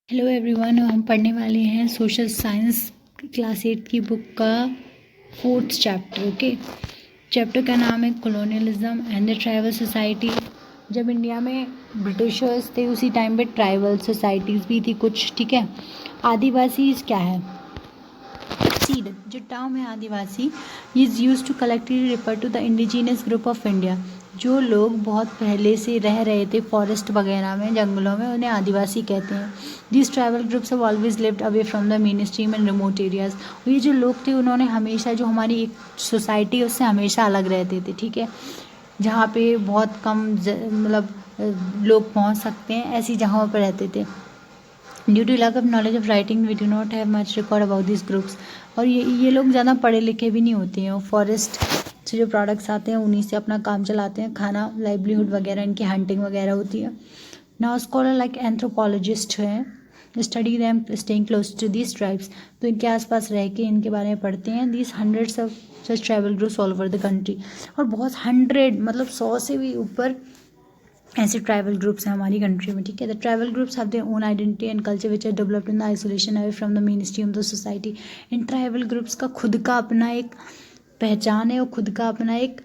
Hello everyone, हम पढ़ने वाले हैं सोशल साइंस क्लास 8 की बुक का 4th चैप्टर। ओके, चैप्टर का नाम है colonialism and the tribal society. जब इंडिया में ब्रिटिशर्स थे उसी टाइम पे ट्राइबल सोसाइटीज़ भी थी कुछ। ठीक है, आदिवासी क्या है? सीड जो टर्म है Adivasi is used to collectively refer to the indigenous group of India. जो लोग बहुत पहले से रह रहे थे फॉरेस्ट वगैरह में, जंगलों में, उन्हें आदिवासी कहते हैं। This tribal groups have always lived away from the main stream and remote areas. ये जो लोग थे उन्होंने हमेशा, जो हमारी एक सोसाइटी है उससे हमेशा अलग रहते थे। ठीक है, जहाँ पे बहुत कम मतलब लोग पहुँच सकते हैं, ऐसी जगहों पर रहते थे। Due to lack of knowledge of writing we do not have much record about this groups. और ये लोग ज़्यादा पढ़े लिखे भी नहीं होते हैं। फॉरेस्ट से जो प्रोडक्ट्स आते हैं उन्हीं से अपना काम चलाते हैं, खाना, लाइवलीहुड वगैरह, इनकी हंटिंग वगैरह होती है। नाउ स्कॉलर लाइक एंथ्रोपोलॉजिस्ट हैं, study them staying close to these tribes. तो इनके आसपास रह के इनके बारे में पढ़ते हैं। These hundreds of such tribal groups all over the country. और बहुत 100 मतलब 100 से भी ऊपर ऐसे ट्राइबल ग्रुप्स हैं हमारी कंट्री में। ठीक है, the tribal groups have their own identity and culture which are developed in the isolation away from the main stream of the society. इन ट्राइबल ग्रुप्स का खुद का अपना एक पहचान है और खुद का अपना एक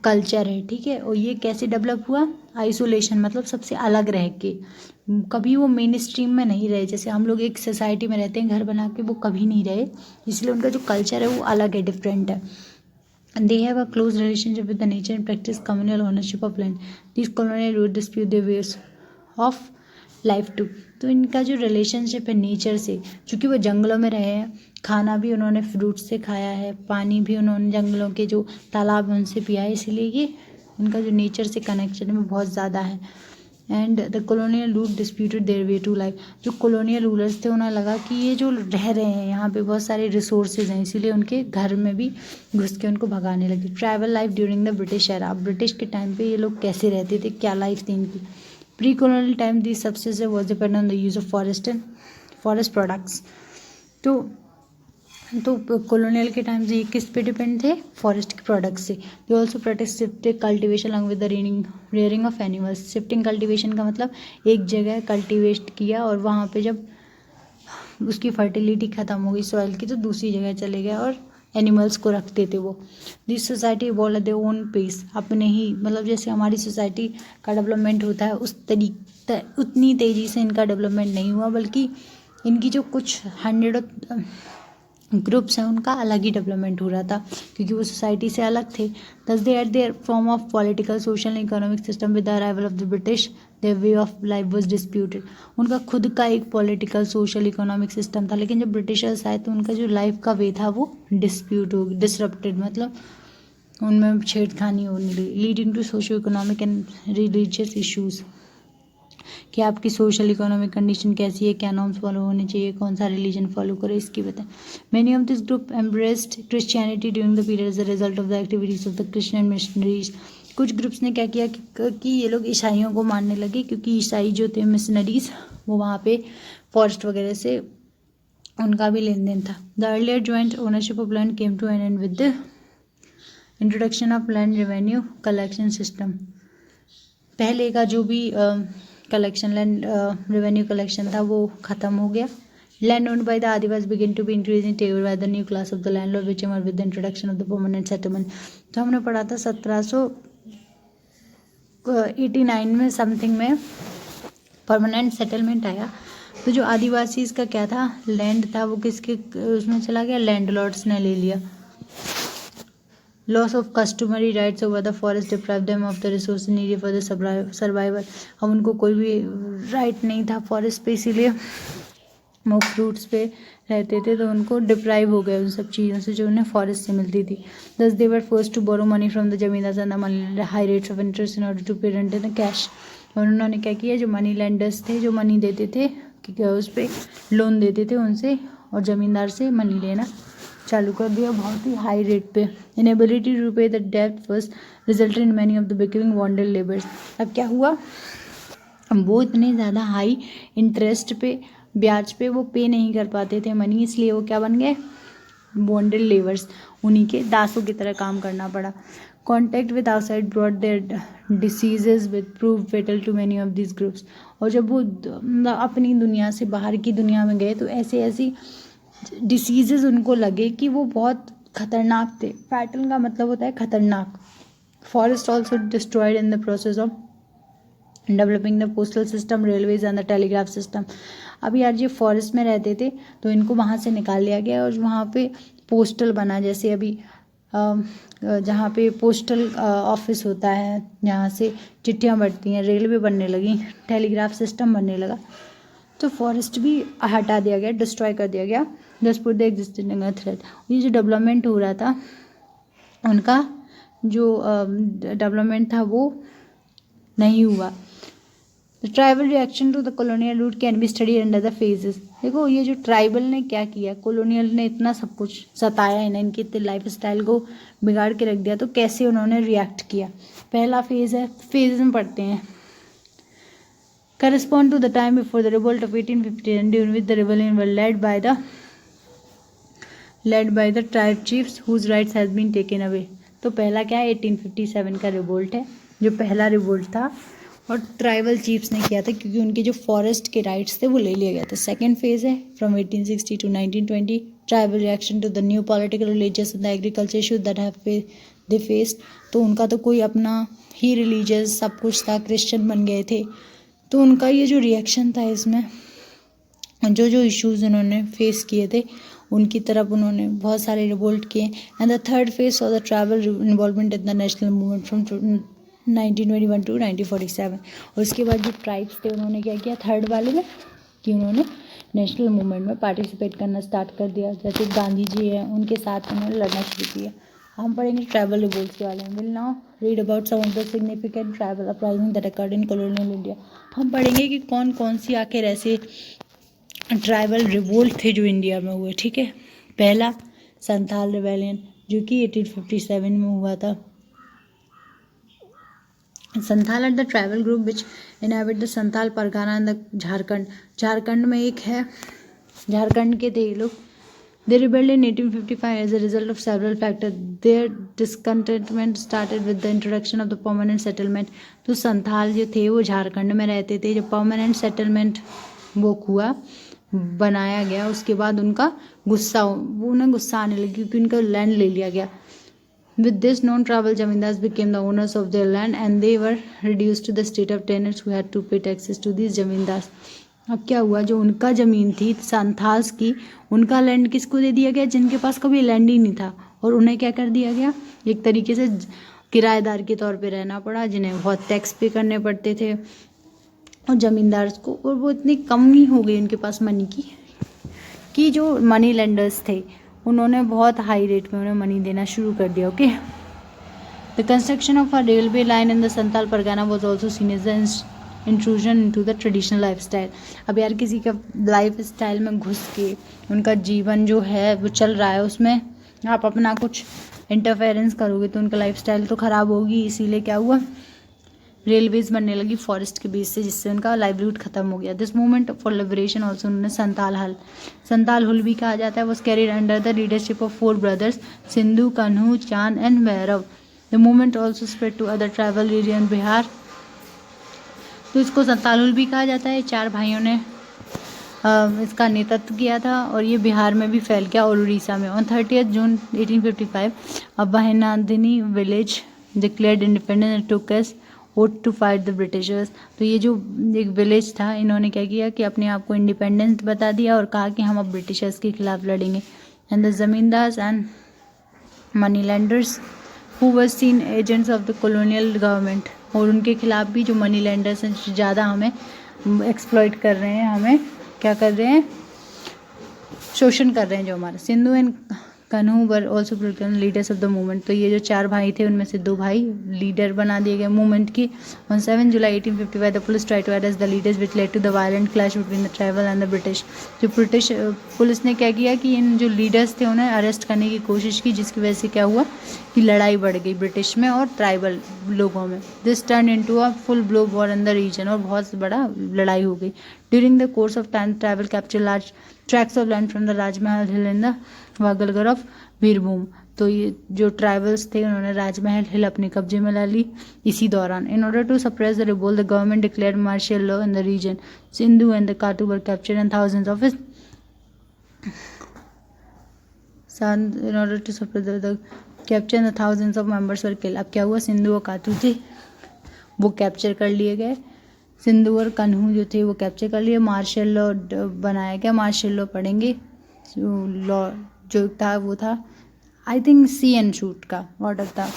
कल्चर है। ठीक है, और ये कैसे डेवलप हुआ? आइसोलेशन मतलब सबसे अलग रह के। कभी वो मेन स्ट्रीम में नहीं रहे। जैसे हम लोग एक सोसाइटी में रहते हैं घर बना के, वो कभी नहीं रहे, इसलिए उनका जो कल्चर है वो अलग है, डिफरेंट है। And they have a close relationship with the nature and practice communal ownership of land. These colonial rulers dispute their ways of life too. तो इनका जो रिलेशनशिप है नेचर से, चूँकि वो जंगलों में रहे हैं, खाना भी उन्होंने फ्रूट से खाया है, पानी भी उन्होंने जंगलों के जो तालाब हैं उनसे पिया है, इसलिए ये इनका जो नेचर से कनेक्शन में बहुत ज़्यादा है। And the colonial rule disputed their way to life. जो कॉलोनियल रूलर्स थे उन्हें लगा कि ये जो रह रहे हैं यहाँ पे बहुत सारे रिसोर्सेज हैं, इसीलिए उनके घर में भी घुस के उनको भगाने लगे। Tribal life during the British era. British के टाइम पे ये लोग कैसे रहते थे, क्या लाइफ थी इनकी? प्री कॉलोनियल टाइम दिस सबसे was depend on the use of forest and forest products. तो कॉलोनियल के टाइम से ये किस पे डिपेंड थे? फॉरेस्ट के प्रोडक्ट्स से। They also practice shifting cultivation along with the rearing of animals. Shifting cultivation का मतलब एक जगह कल्टिवेट किया और वहाँ पे जब उसकी फर्टिलिटी ख़त्म हो गई सॉइल की तो दूसरी जगह चले गए और एनिमल्स को रखते थे वो। दिस सोसाइटी बोल दे ओन पेस, अपने ही मतलब जैसे हमारी सोसाइटी का डेवलपमेंट होता है उस तरीके उतनी तेज़ी से इनका डेवलपमेंट नहीं हुआ, बल्कि इनकी जो कुछ 100 ग्रुप्स हैं उनका अलग ही डेवलपमेंट हो रहा था, क्योंकि वो सोसाइटी से अलग थे। Thus they at their form of political, social and economic system with the arrival of the British their way of life was disputed. उनका खुद का एक पॉलिटिकल, सोशल, इकोनॉमिक सिस्टम था, लेकिन जब ब्रिटिशर्स आए तो उनका जो लाइफ का वे था वो डिस्प्यूट हो, डिसरप्टेड, मतलब उनमें छेड़खानी होने लगी, leading to socio economic and religious issues. कि आपकी सोशल इकोनॉमिक कंडीशन कैसी है, क्या नॉर्म्स फॉलो होने चाहिए, कौन सा रिलीजन फॉलो करे, इसकी बताएं। Many of this group embraced Christianity during the period as a result of the activities of the Christian missionaries. कुछ ग्रुप्स ने क्या किया कि ये लोग ईसाइयों को मानने लगे, क्योंकि ईसाई जो थे मिशनरीज वो वहाँ पे फॉरेस्ट वगैरह से उनका भी लेन देन था। The earlier joint ownership of land came to an end with the introduction of land revenue collection system. पहले का जो भी कलेक्शन, लैंड रेवेन्यू कलेक्शन था, वो ख़त्म हो गया। Land owned by the adivasi begin to be increasing table by the new class of the land lord which emerge with the introduction of the permanent settlement. तो हमने पढ़ा था 1789 में समथिंग में परमानेंट सेटलमेंट आया। तो जो आदिवासी का क्या था, लैंड था, वो किसके उसमें चला गया? लैंड लॉर्ड्स ने ले लिया। Loss of customary rights over the forest deprive them of the resource needed for the survival. अब उनको कोई भी राइट नहीं था फॉरेस्ट पे, इसीलिए वो फ्रूट्स पे रहते थे, तो उनको डिप्राइव हो गए उन सब चीज़ों से जो उन्हें फॉरेस्ट से मिलती थी। Thus they were forced to borrow money from the zamindars and the money high rates of interest in order to pay rent in cash. और उन्होंने क्या किया, जो मनी लैंडर्स थे, जो मनी देते थे, क्योंकि उस पर लोन देते थे उनसे, और ज़मींदार से मनी लेना चालू कर दिया बहुत ही हाई रेट पे। इनएबिलिटी टू पे द डेब्ट first resulted in many of the becoming bonded labours. अब क्या हुआ, वो इतने ज़्यादा हाई इंटरेस्ट पे, ब्याज पे वो पे नहीं कर पाते थे मनी, इसलिए वो क्या बन गए? बॉन्डेड लेबर्स, उन्हीं के दासों की तरह काम करना पड़ा। Contact with outside brought their diseases which proved fatal to many of these groups. और जब वो अपनी दुनिया से बाहर की दुनिया में गए तो ऐसे ऐसी डिसीजेज उनको लगे कि वो बहुत खतरनाक थे. फैटल का मतलब होता है खतरनाक. Forest also destroyed in the process of developing the postal system, railways and the telegraph system. अब यार ये फॉरेस्ट में रहते थे तो इनको वहाँ से निकाल लिया गया और वहाँ पे पोस्टल बना. जैसे अभी जहाँ पे पोस्टल ऑफिस होता है जहाँ से चिट्ठियाँ बढ़ती हैं, रेलवे बनने लगी, टेलीग्राफ सिस्टम बनने लगा, तो फॉरेस्ट भी हटा दिया गया, डिस्ट्रॉय कर दिया गया. दस पुट द एग्जिस्टिंग थ्रेट. ये जो डेवलपमेंट हो रहा था उनका जो डेवलपमेंट था वो नहीं हुआ. The tribal reaction to the colonial rule can be study under the phases. देखो ये जो ट्राइबल ने क्या किया, कॉलोनियल ने इतना सब कुछ सताया इन्हें, इनकी इतने लाइफ स्टाइल को बिगाड़ के रख दिया, तो कैसे उन्होंने रिएक्ट किया. पहला फेज है, फेज में पढ़ते हैं. Correspond to the time before the revolt of 1859, during which the rebellion were led by the tribe chiefs whose rights has been taken away. तो पहला क्या है, 1857 का रिवोल्ट है जो पहला रिवोल्ट था और ट्राइबल चीफ्स ने किया था क्योंकि उनके जो फॉरेस्ट के राइट्स थे वो ले लिया गया था. सेकेंड फेज है from 1860 to 1920, tribal reaction to the new political, religious and agriculture issues that have they faced. तो उनका तो कोई अपना ही रिलीजियस सब कुछ था, क्रिश्चियन बन गए थे, तो उनका ये जो रिएक्शन था इसमें जो जो इश्यूज उन्होंने फेस किए थे उनकी तरफ उन्होंने बहुत सारे रिवोल्ट किए. And the third phase of the tribal involvement in the national movement from 1921 to 1947. और उसके बाद जो ट्राइब्स थे उन्होंने क्या किया थर्ड वाले में कि उन्होंने नेशनल मूवमेंट में पार्टिसिपेट करना स्टार्ट कर दिया. जैसे गांधी जी हैं उनके साथ उन्होंने लड़ना शुरू किया. हम पढ़ेंगे ट्राइबल रिवोल्ट्स के बारे में. Will now read about some of the significant tribal uprising that occurred in colonial India. हम पढ़ेंगे कि कौन कौन सी आखिर ऐसे ट्राइबल रिवोल्ट थे जो इंडिया में हुए. ठीक है, पहला संथाल रिवेलियन जो कि 1857 में हुआ था. Santhal are the tribal group which inhabit the Santhal Pargana in the Jharkhand. Jharkhand में एक है, झारखंड के थे ये लोग. They rebelled in 1855 as a result of several factors. Their discontentment started with the introduction of the permanent settlement. तो संथाल जो थे वो झारखंड में रहते थे. जब परमानेंट सेटलमेंट वो हुआ बनाया गया उसके बाद उनका उन्हें गुस्सा आने लगी क्योंकि उनका लैंड ले लिया गया. With this, non-tribal zamindars became the owners of their land and they were reduced to the state of tenants who had to pay taxes to these zamindars. अब क्या हुआ, जो उनका ज़मीन थी संथाल्स की, उनका लैंड किसको दे दिया गया जिनके पास कभी लैंड ही नहीं था, और उन्हें क्या कर दिया गया, एक तरीके से किराएदार के तौर पे रहना पड़ा, जिन्हें बहुत टैक्स पे करने पड़ते थे और ज़मींदार को. और वो इतनी कमी हो गई उनके पास मनी की कि जो मनी लेंडर्स थे उन्होंने बहुत हाई रेट में उन्हें मनी देना शुरू कर दिया. Okay, the construction of a railway line in the Santhal Pargana was also seen as the intrusion into the traditional life style. अब यार किसी का लाइफ स्टाइल में घुस के उनका जीवन जो है वो चल रहा है उसमें आप अपना कुछ इंटरफेरेंस करोगे तो उनका लाइफ स्टाइल तो ख़राब होगी. इसीलिए क्या हुआ, रेलवेज बनने लगी फॉरेस्ट के बेस से, जिससे उनका लाइवलीहुड खत्म हो गया. This movement for liberation also उन्होंने संताल हुल भी कहा जाता है, was carried under the leadership of 4 brothers Sindhu, Kanhu, Chand and Bhairav. The movement also spread to other tribal region Bihar. तो इसको संताल हुल भी कहा जाता है. 4 भाइयों ने इसका नेतृत्व किया था और ये बिहार में भी फैल गया और उड़ीसा में. ऑन 30 जून 1855 अबहिनादिनी village declared independence and took as vote to fight the Britishers. तो ये जो एक विलेज था इन्होंने क्या किया कि अपने आप को इंडिपेंडेंस बता दिया और कहा कि हम अब ब्रिटिशर्स के खिलाफ लड़ेंगे. And the zamindars and money landers who were seen agents of the colonial government. और उनके खिलाफ भी जो मनी लैंडर्स हैं ज़्यादा हमें एक्सप्लॉइट कर रहे हैं, हमें क्या कर रहे हैं, शोषण कर रहे हैं जो हमारा. सिंधु एंड कन्हू were also leaders of the movement. तो ये जो 4 भाई थे उनमें से 2 भाई लीडर बना दिए गए मूवमेंट की. On 7 July 1855 the police try to arrest the leaders which led to the violent clash between the tribal and the British. जो ब्रिटिश पुलिस ने क्या किया कि इन जो लीडर्स थे उन्हें अरेस्ट करने की कोशिश की, जिसकी वजह से क्या हुआ कि लड़ाई बढ़ गई ब्रिटिश में और ट्राइबल लोगों में. This turn into a full blow war in the region. और बहुत बड़ा लड़ाई हो गई. During the course of time tribal capture large tracts of land from the Rajmahal hill in the वागलगर ऑफ वीरभूम. तो ये जो ट्राइबल्स थे उन्होंने राजमहल हिल अपने कब्जे में ला ली इसी दौरान। In order to suppress the revolt the government declared martial law in the region. Sindhu and the काटू were captured and thousands of his in order to suppress the capture and the thousands of members were killed। अब क्या हुआ, सिंधु और काटू थे वो capture कर लिए गए, सिंधु और कन्हू जो थे वो कैप्चर कर लिए। मार्शल लॉ बनाया गया, मार्शल लॉ पढ़ेंगे। लॉ जो था वो था I think see and shoot का ऑर्डर था।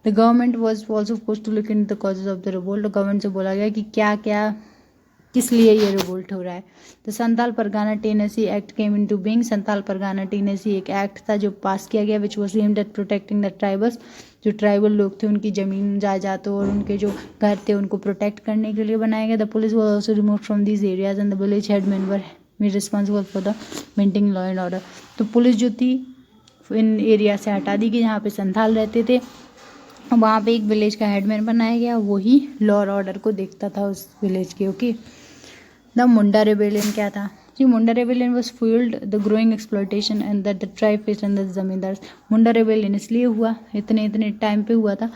The government was also forced to look into the causes of the revolt. Government से बोला गया कि क्या क्या किस लिए ये रिवोल्ट हो रहा है। The Santal Pargana tenancy act came into being. Santal Pargana tenancy एक एक्ट था जो पास किया गया which was aimed at protecting the tribals. जो ट्राइबल लोग थे उनकी जमीन जायदादों और उनके जो घर थे उनको प्रोटेक्ट करने के लिए बनाया गया। The police was also remove from these areas and the village headman were responsible for the maintaining law and order. तो पुलिस जो थी इन एरिया से हटा दी गई जहाँ पे संथाल रहते थे, वहाँ पे एक विलेज का हेडमैन बनाया गया, वही लॉ और ऑर्डर को देखता था उस विलेज के। ओके, द मुंडा रेबेलियन क्या था जी? Munda rebellion was fuelled the growing exploitation and that the tribe faced and the zamindar. Munda rebellion इसलिए हुआ, इतने टाइम पे हुआ था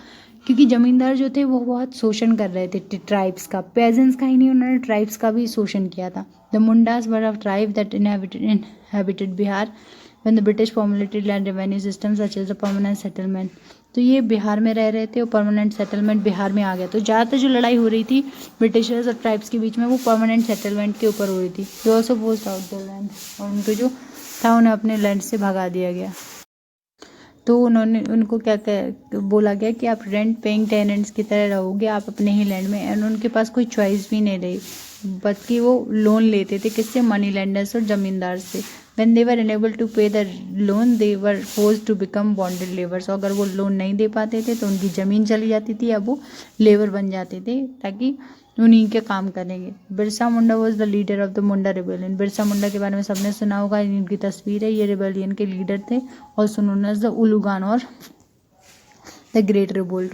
क्योंकि जमींदार जो थे वो बहुत शोषण कर रहे थे ट्राइब्स का, पेजेंट्स का ही नहीं, उन्होंने ट्राइब्स का भी शोषण किया था। The Mundas were a tribe that inhabited Bihar when the British formulated land revenue system such as the permanent settlement. तो ये बिहार में रह रहे थे और परमानेंट सेटलमेंट बिहार में आ गया। तो ज़्यादातर जो लड़ाई हो रही थी ब्रिटिशर्स और ट्राइब्स के बीच में वो परमानेंट सेटलमेंट के ऊपर हो रही थी। They also forced out the land, और उनको जो था उन्हें अपने लैंड से भगा दिया गया। तो उन्होंने उनको क्या बोला गया कि आप रेंट पेइंग टेनेंट्स की तरह रहोगे, आप अपने ही लैंड में। एंड उनके पास कोई चॉइस भी नहीं रही, बल्कि वो लोन लेते थे किससे? मनी लेंडर्स और जमींदार से। When they were unable to pay the loan, they were forced to become bonded laborers। अगर वो लोन नहीं दे पाते थे तो उनकी ज़मीन चली जाती थी, अब वो लेबर बन जाते थे ताकि उन्हीं के काम करेंगे। Birsa Munda was the leader of the Munda rebellion. Birsa Munda के बारे में सबने सुना होगा, इनकी तस्वीर है, ये रिबेलियन के लीडर थे और सुनोन एज द उलूगान और द ग्रेट रिवोल्ट,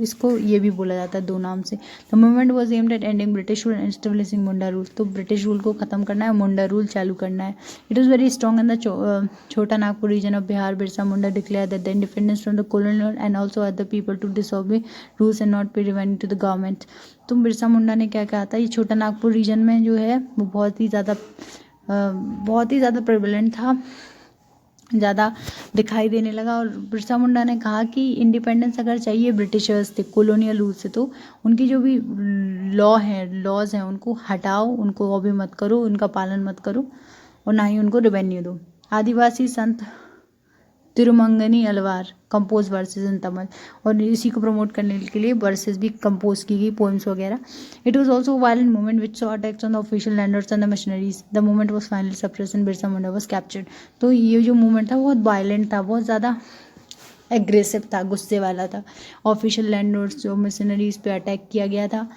इसको ये भी बोला जाता है दो नाम से। The movement was aimed at ending British rule and establishing Munda rule. तो ब्रिटिश रूल को खत्म करना है, मुंडा रूल चालू करना है। It was very strong in the Chota Nagpur region of Bihar. Birsa Munda declare that the independence from the colonial and also अद the people to disobey rules and not pay revenue to the government. तो बिरसा मुंडा ने क्या कहा था, ये छोटा नागपुर रीजन में जो है वो बहुत ही ज़्यादा प्रेवलेंट था, ज़्यादा दिखाई देने लगा। और बिरसा मुंडा ने कहा कि इंडिपेंडेंस अगर चाहिए ब्रिटिशर्स थे कॉलोनियल रूल से, तो उनकी जो भी लॉज हैं उनको हटाओ, उनको वो भी मत करो, उनका पालन मत करो और ना ही उनको रेवेन्यू दो। आदिवासी संत तिरुमंगनी अलवार कंपोज वर्सेस इन तमिल, और इसी को प्रमोट करने के लिए वर्सेस भी कंपोज की गई, पोएम्स वगैरह। It was also violent movement which saw attacks on the official landers and the missionaries. The movement was finally suppressed and Birsa Munda was captured. तो ये जो मूवमेंट था बहुत वायलेंट था, बहुत ज़्यादा एग्रेसिव था, गुस्से वाला था। ऑफिशियल लैंडलॉर्ड्स जो मिशनरीज पे अटैक किया गया था,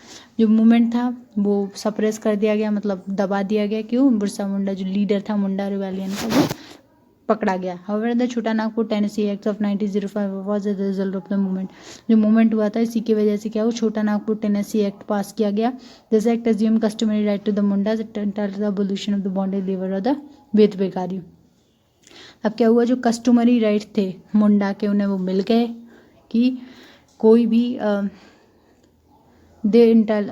जो मूवमेंट था वो सप्रेस कर दिया गया, मतलब दबा दिया गया। क्यों? बिरसा मुंडा जो लीडर था मुंडा रिबेलियन का वो पकड़ा गया। However, the छोटा Nagpur Tennessee act of 1905 was the result of the movement। जो मूवमेंट हुआ था इसी की वजह से क्या हुआ, छोटा नागपुर टेनेसी एक्ट पास किया गया। This act assumed customary right to the Mundas entitled the abolition of the bonded labor और द वेद बेकारी। अब क्या हुआ, जो कस्टमरी राइट थे मुंडा के उन्हें वो मिल गए कि कोई भी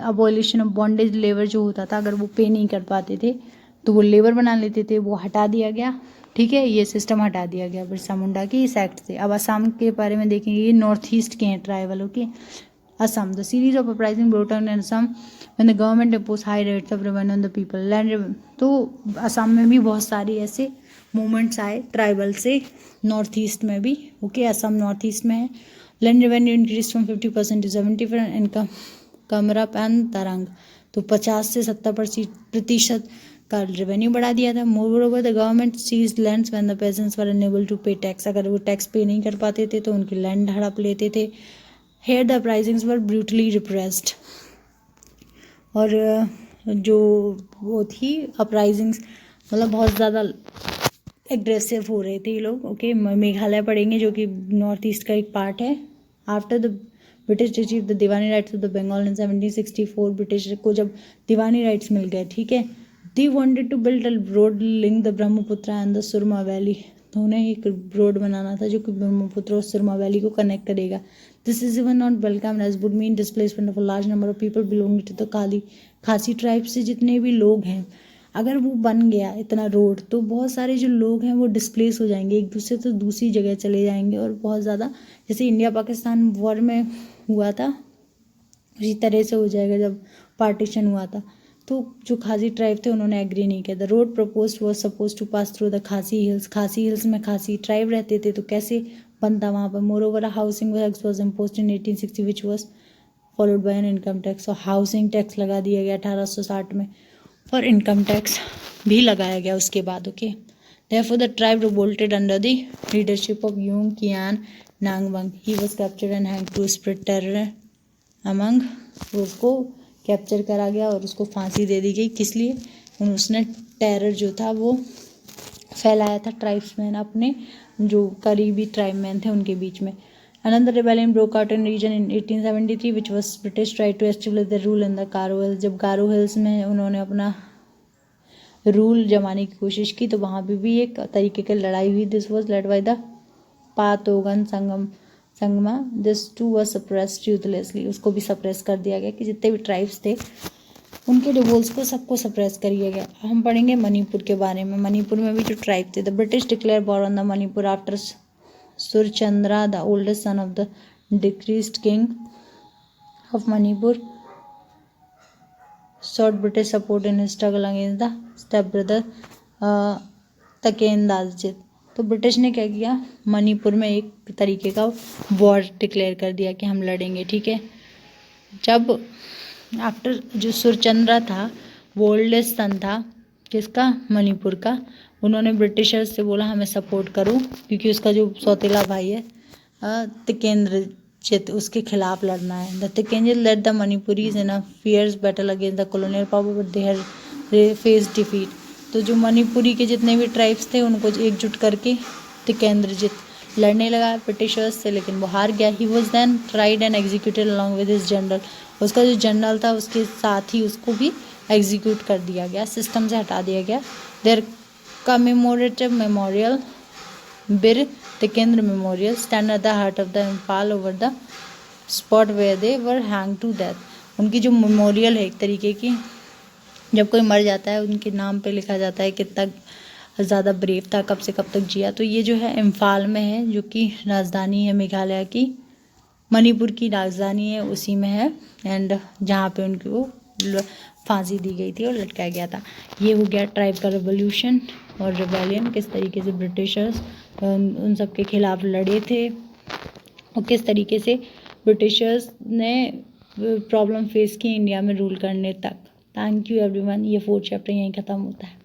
अबॉलिशन ऑफ बॉन्डेज लेबर जो होता था, अगर वो पे नहीं कर पाते थे तो वो लेबर बना लेते थे, वो हटा दिया गया। ठीक है, ये सिस्टम हटा दिया गया बिरसा मुंडा की इस एक्ट से। अब असम के बारे में देखेंगे, ये नॉर्थ ईस्ट के हैं tribal. Okay, Assam the series of uprising brought out in Assam when the government impose high rates of revenue on the people land. तो असम में भी बहुत सारी ऐसे मूवमेंट्स आए ट्राइबल से, नॉर्थ ईस्ट में भी। ओके, असम नॉर्थ ईस्ट में है। Land revenue increase from 50% to 70% income Kamrup and तरंग। तो 50 से 70% का रेवेन्यू बढ़ा दिया था। Moreover the government seized lands when the peasants were unable to pay tax. अगर वो टैक्स पे नहीं कर पाते थे तो उनकी लैंड हड़प लेते थे। Here the uprisings were brutally repressed. और जो वो थी अपराइजिंग्स, मतलब बहुत ज़्यादा एग्रेसिव हो रहे थे ये लोग। ओके, मेघालय पढ़ेंगे जो कि नॉर्थ ईस्ट का एक पार्ट है। After the British receive the diwani rights of the Bengal in 1764, British को जब दीवानी राइट्स मिल गए, ठीक है, they wanted to build a road link the Brahmaputra and the Surma valley. तो उन्हें एक रोड बनाना था जो कि ब्रह्मपुत्र और सुरमा वैली को कनेक्ट करेगा. This is even not welcome as would mean displacement of a large number of people belonging to the Khasi tribe से जितने भी लोग हैं. अगर वो बन गया इतना रोड तो बहुत सारे जो लोग हैं वो डिस्प्लेस हो जाएंगे, एक दूसरे से दूसरी जगह चले जाएंगे और बहुत ज़्यादा, जैसे इंडिया पाकिस्तान वॉर में हुआ था उसी तरह से हो जाएगा जब पार्टीशन हुआ था. तो जो खासी ट्राइब थे उन्होंने एग्री नहीं किया. The road proposed was suppose to pass through the Khasi hills. Khasi hills में खासी ट्राइब रहते थे तो कैसे बनता वहाँ पर. More over housing tax was imposed in 1860 which was followed by an income tax. और हाउसिंग टैक्स लगा दिया गया 1860 में और इनकम टैक्स भी लगाया गया उसके बाद. Okay, therefore the tribe revolted under the leadership of Yung Kian Nangbang. He was captured and hanged to spread terror among. उसको कैप्चर करा गया और उसको फांसी दे दी गई. किस लिए? उसने टेरर जो था वो फैलाया था ट्राइब्समैन, अपने जो करीबी ट्राइबमैन थे उनके बीच में. Another rebellion broke out in region in 1873 which was British tried to establish their rule in the Garo Hills. जब गारो हिल्स में उन्होंने अपना रूल जमाने की कोशिश की तो वहाँ पे भी एक तरीके की लड़ाई हुई. This was led by the Patogan Sangma. This too was suppressed ruthlessly. उसको भी सप्रेस कर दिया गया कि जितने भी ट्राइब्स थे उनके रिवोल्ट्स को सबको सप्रेस कर दिया गया. हम पढ़ेंगे मणिपुर के बारे में. मणिपुर में भी जो ट्राइब थे. The British declare war on the Manipur after Surchandra the oldest son of the deceased king of Manipur sought British support in his struggle against the stepbrother Tikendrajit. तो ब्रिटिश ने क्या किया, मणिपुर में एक तरीके का वॉर डिक्लेयर कर दिया कि हम लड़ेंगे. ठीक है, जब आफ्टर जो सुरचंद्रा था वो ओल्डेस्ट सन था किसका, मणिपुर का. उन्होंने ब्रिटिशर्स से बोला हमें सपोर्ट करो क्योंकि उसका जो सौतेला भाई है तिकेंद्रजित उसके खिलाफ लड़ना है. The Tikendrajit led the Manipuris in a fierce battle against the colonial power but they had face defeat. तो जो मणिपुरी के जितने भी ट्राइब्स थे उनको एकजुट करके तिकेंद्रजित लड़ने लगा ब्रिटिशर्स से, लेकिन वो हार गया. He was then tried and executed along with his general. उसका जो जनरल था उसके साथ ही उसको भी एग्जीक्यूट कर दिया गया, सिस्टम से हटा दिया गया. There commemorative memorial Bir Tikendra memorial stand at the heart of the Imphal over the spot where they were hang to death. उनकी जो मेमोरियल है एक तरीके की, जब कोई मर जाता है उनके नाम पे लिखा जाता है कितना ज़्यादा ब्रेव था, कब से कब तक जिया. तो ये जो है इम्फाल में है जो कि राजधानी है मेघालय की, मणिपुर की राजधानी है उसी में है. एंड जहाँ पे उनको फांसी दी गई थी और लटकाया गया था. ये हो गया ट्राइब का रेवोल्यूशन और रिबेलियन, किस तरीके से ब्रिटिशर्स उन सब के खिलाफ लड़े थे और किस तरीके से ब्रिटिशर्स ने प्रॉब्लम फेस की इंडिया में रूल करने तक. Thank you everyone. ये 4th चैप्टर यहीं ख़त्म होता है.